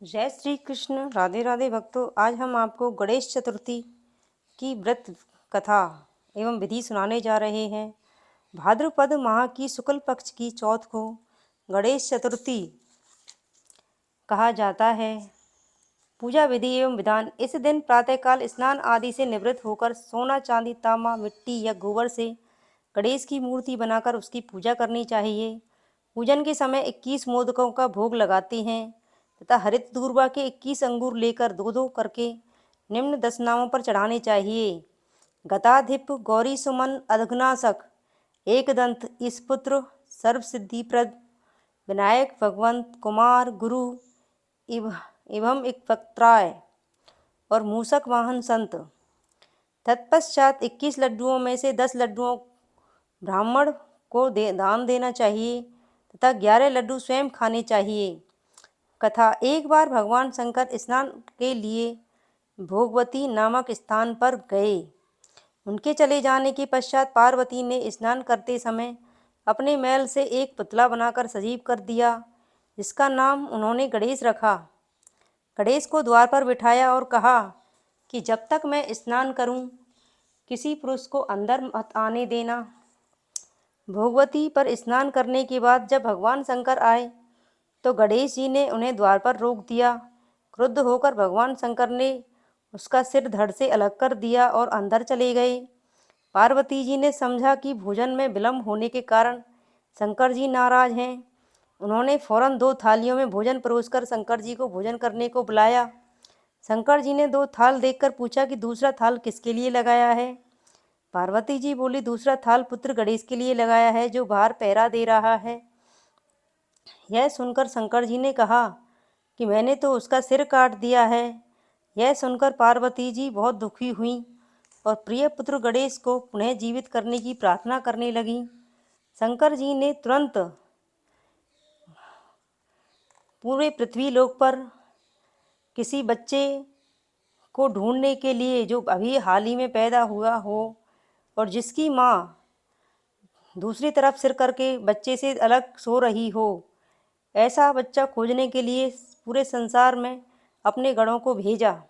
जय श्री कृष्ण। राधे राधे भक्तों। आज हम आपको गणेश चतुर्थी की व्रत कथा एवं विधि सुनाने जा रहे हैं। भाद्रपद माह की शुक्ल पक्ष की चौथ को गणेश चतुर्थी कहा जाता है। पूजा विधि एवं विधान। इस दिन प्रातःकाल स्नान आदि से निवृत्त होकर सोना, चांदी, तांबा, मिट्टी या गोबर से गणेश की मूर्ति बनाकर उसकी पूजा करनी चाहिए। पूजन के समय 21 मोदकों का भोग लगाते हैं तथा हरित दूर्वा के 21 अंगूर लेकर दो दो करके निम्न 10 नामों पर चढ़ाने चाहिए। गताधिप, गौरी सुमन, अघनाशक, एकदंत, ईशपुत्र, सर्वसिद्धिप्रद, विनायक, भगवंत, कुमार, गुरु एवं एकवक्त्राय और मूषक वाहन संत। तत्पश्चात 21 लड्डुओं में से 10 लड्डुओं ब्राह्मण को दान देना चाहिए तथा 11 लड्डू स्वयं खाने चाहिए। कथा। एक बार भगवान शंकर स्नान के लिए भोगवती नामक स्थान पर गए। उनके चले जाने के पश्चात पार्वती ने स्नान करते समय अपने मैल से एक पुतला बनाकर सजीव कर दिया, जिसका नाम उन्होंने गणेश रखा। गणेश को द्वार पर बिठाया और कहा कि जब तक मैं स्नान करूं, किसी पुरुष को अंदर मत आने देना। भोगवती पर स्नान करने के बाद जब भगवान शंकर आए तो गणेश जी ने उन्हें द्वार पर रोक दिया। क्रुद्ध होकर भगवान शंकर ने उसका सिर धड़ से अलग कर दिया और अंदर चले गए। पार्वती जी ने समझा कि भोजन में विलंब होने के कारण शंकर जी नाराज हैं। उन्होंने फौरन 2 थालियों में भोजन परोसकर शंकर जी को भोजन करने को बुलाया। शंकर जी ने 2 थाल देखकर पूछा कि दूसरा थाल किसके लिए लगाया है। पार्वती जी बोली, दूसरा थाल पुत्र गणेश के लिए लगाया है, जो बाहर पहरा दे रहा है। यह सुनकर शंकर जी ने कहा कि मैंने तो उसका सिर काट दिया है। यह सुनकर पार्वती जी बहुत दुखी हुईं और प्रिय पुत्र गणेश को पुनः जीवित करने की प्रार्थना करने लगीं। शंकर जी ने तुरंत पूरे पृथ्वी लोक पर किसी बच्चे को ढूंढने के लिए जो अभी हाल ही में पैदा हुआ हो और जिसकी माँ दूसरी तरफ सिर करके बच्चे से अलग सो रही हो, ऐसा बच्चा खोजने के लिए पूरे संसार में अपने गणों को भेजा।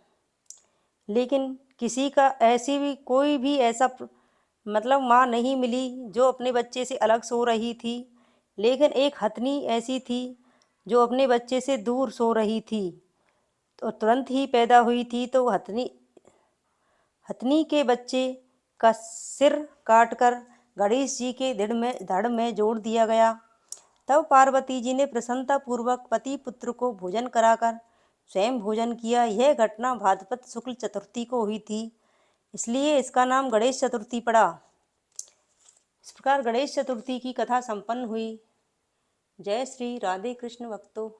लेकिन किसी का ऐसी भी कोई भी ऐसा माँ नहीं मिली जो अपने बच्चे से अलग सो रही थी। लेकिन एक हथनी ऐसी थी जो अपने बच्चे से दूर सो रही थी, तो तुरंत ही पैदा हुई थी। तो हथनी के बच्चे का सिर काटकर गणेश जी के धड़ में जोड़ दिया गया। तब पार्वती जी ने प्रसन्नतापूर्वक पति पुत्र को भोजन कराकर स्वयं भोजन किया। यह घटना भाद्रपद शुक्ल चतुर्थी को हुई थी, इसलिए इसका नाम गणेश चतुर्थी पड़ा। इस प्रकार गणेश चतुर्थी की कथा संपन्न हुई। जय श्री राधे कृष्ण भक्तों।